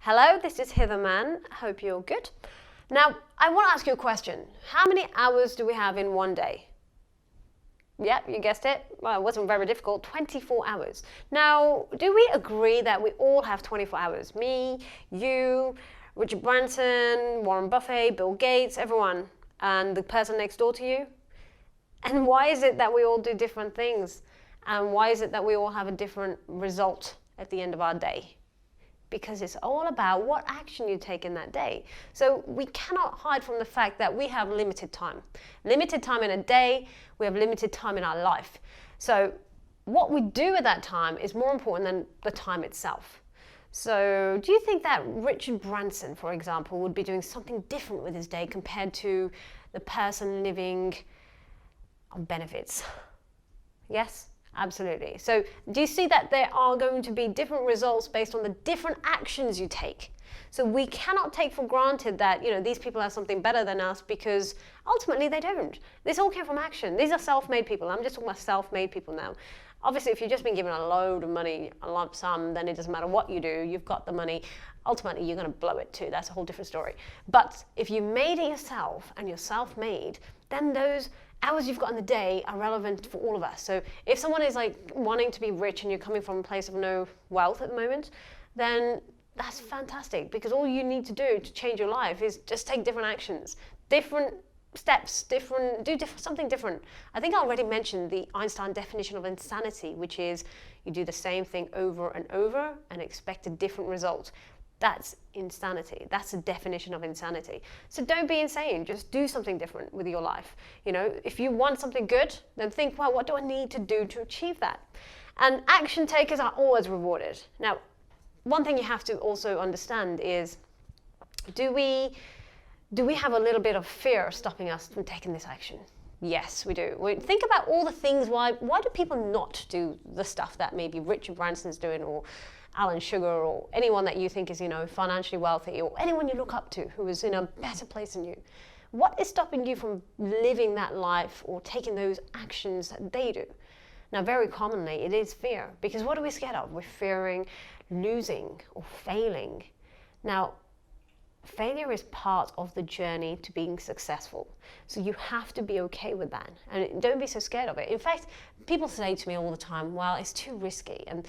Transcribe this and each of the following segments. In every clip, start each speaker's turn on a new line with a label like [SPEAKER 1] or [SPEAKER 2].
[SPEAKER 1] Hello, this is Hither Mann. Hope you're good. Now, I want to ask you a question. How many hours do we have in one day? Yep, you guessed it. Well, it wasn't very difficult. 24 hours. Now, do we agree that we all have 24 hours? Me, you, Richard Branson, Warren Buffett, Bill Gates, everyone, and the person next door to you? And why is it that we all do different things? And why is it that we all have a different result at the end of our day? Because it's all about what action you take in that day. So we cannot hide from the fact that we have limited time. Limited time in a day, we have limited time in our life. So what we do at that time is more important than the time itself. So do you think that Richard Branson, for example, would be doing something different with his day compared to the person living on benefits? Yes? Absolutely. So do you see that there are going to be different results based on the different actions you take? So we cannot take for granted that, these people have something better than us, because ultimately they don't. This all came from action. These are self-made people. I'm just talking about self-made people now. Obviously, if you've just been given a load of money, a lump sum, then it doesn't matter what you do. You've got the money. Ultimately, you're going to blow it too. That's a whole different story. But if you made it yourself and you're self-made, then those hours you've got in the day are relevant for all of us. So if someone is wanting to be rich and you're coming from a place of no wealth at the moment, then that's fantastic, because all you need to do to change your life is just take different actions, different steps, something different. I think I already mentioned the Einstein definition of insanity, which is you do the same thing over and over and expect a different result. That's insanity. That's the definition of insanity. So don't be insane. Just do something different with your life. If you want something good, then think, well, what do I need to do to achieve that? And action takers are always rewarded. Now, one thing you have to also understand is, do we have a little bit of fear stopping us from taking this action? Yes, we do. Think about all the things. Why do people not do the stuff that maybe Richard Branson's doing, or Alan Sugar, or anyone that you think is, financially wealthy, or anyone you look up to who is in a better place than you? What is stopping you from living that life or taking those actions that they do? Now, very commonly, it is fear. Because what are we scared of? We're fearing losing or failing. Now, failure is part of the journey to being successful. So you have to be okay with that. And don't be so scared of it. In fact, people say to me all the time, well, it's too risky, and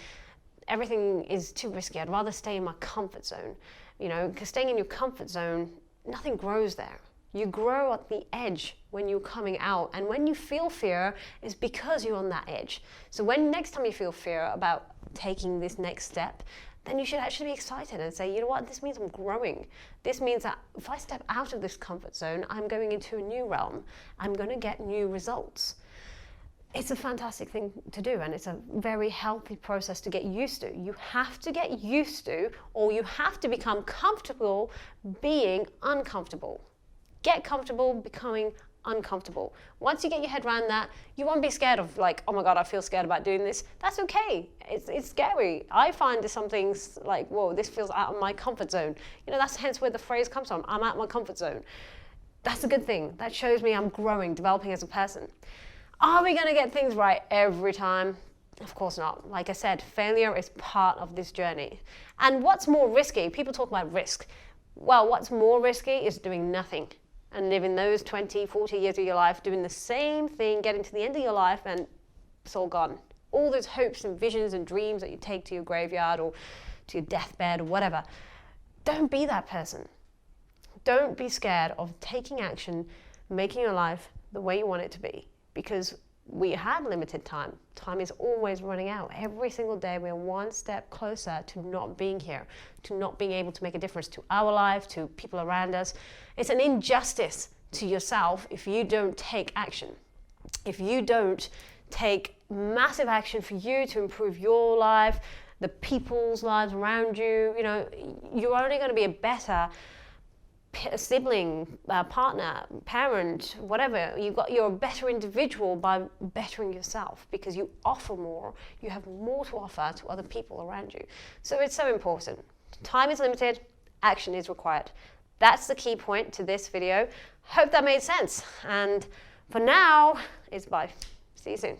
[SPEAKER 1] everything is too risky. I'd rather stay in my comfort zone. Because staying in your comfort zone, nothing grows there. You grow at the edge when you're coming out. And when you feel fear, it's because you're on that edge. So next time you feel fear about taking this next step, then you should actually be excited and say, you know what, this means I'm growing. This means that if I step out of this comfort zone, I'm going into a new realm. I'm going to get new results. It's a fantastic thing to do, and it's a very healthy process to get used to. You have to get used to, or you have to become comfortable being uncomfortable. Get comfortable becoming uncomfortable. Once you get your head around that, you won't be scared of oh my God, I feel scared about doing this. That's okay. It's scary. I find there's some things like, whoa, this feels out of my comfort zone. That's hence where the phrase comes from. I'm out of my comfort zone. That's a good thing. That shows me I'm growing, developing as a person. Are we going to get things right every time? Of course not. Like I said, failure is part of this journey. And what's more risky? People talk about risk. Well, what's more risky is doing nothing and living those 20, 40 years of your life doing the same thing, getting to the end of your life, and it's all gone. All those hopes and visions and dreams that you take to your graveyard or to your deathbed or whatever. Don't be that person. Don't be scared of taking action, making your life the way you want it to be. Because we have limited time. Time is always running out. Every single day we're one step closer to not being here, to not being able to make a difference to our life, to people around us. It's an injustice to yourself if you don't take action. If you don't take massive action for you to improve your life, the people's lives around you, you're only going to be a better sibling, partner, parent, whatever. You're a better individual by bettering yourself, because you offer more, you have more to offer to other people around you. So it's so important. Time is limited, action is required. That's the key point to this video. Hope that made sense. And for now, it's bye. See you soon.